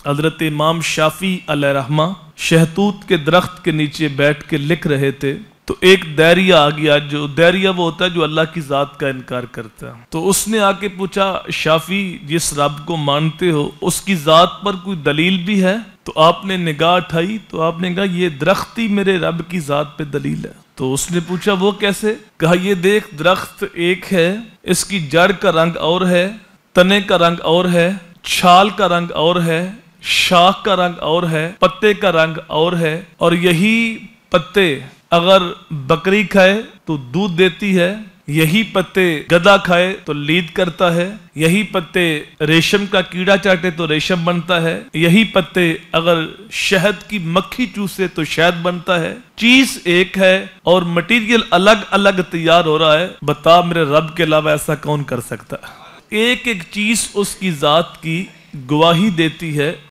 حضرت امام شافعی علیہ رحمہ شہتوت کے درخت کے نیچے بیٹھ کے لکھ رہے تھے تو ایک دہریہ آ گیا. جو دہریہ وہ ہوتا ہے جو اللہ کی ذات کا انکار کرتا ہے. تو اس نے آ کے پوچھا شافعی جس رب کو مانتے ہو اس کی ذات پر کوئی دلیل بھی ہے؟ تو آپ نے نگاہ اٹھائی تو آپ نے کہا یہ درخت ہی میرے رب کی ذات پہ دلیل ہے. تو اس نے پوچھا وہ کیسے؟ کہا یہ دیکھ درخت ایک ہے، اس کی جڑ کا رنگ اور ہے، تنے کا رنگ اور ہے، چھال کا رنگ اور ہے، شاخ کا رنگ اور ہے، پتے کا رنگ اور ہے، اور یہی پتے اگر بکری کھائے تو دودھ دیتی ہے، یہی پتے گدھا کھائے تو لید کرتا ہے، یہی پتے ریشم کا کیڑا چاٹے تو ریشم بنتا ہے، یہی پتے اگر شہد کی مکھی چوسے تو شہد بنتا ہے. چیز ایک ہے اور مٹیریل الگ الگ تیار ہو رہا ہے. بتا میرے رب کے علاوہ ایسا کون کر سکتا ہے؟ ایک ایک چیز اس کی ذات کی گواہی دیتی ہے.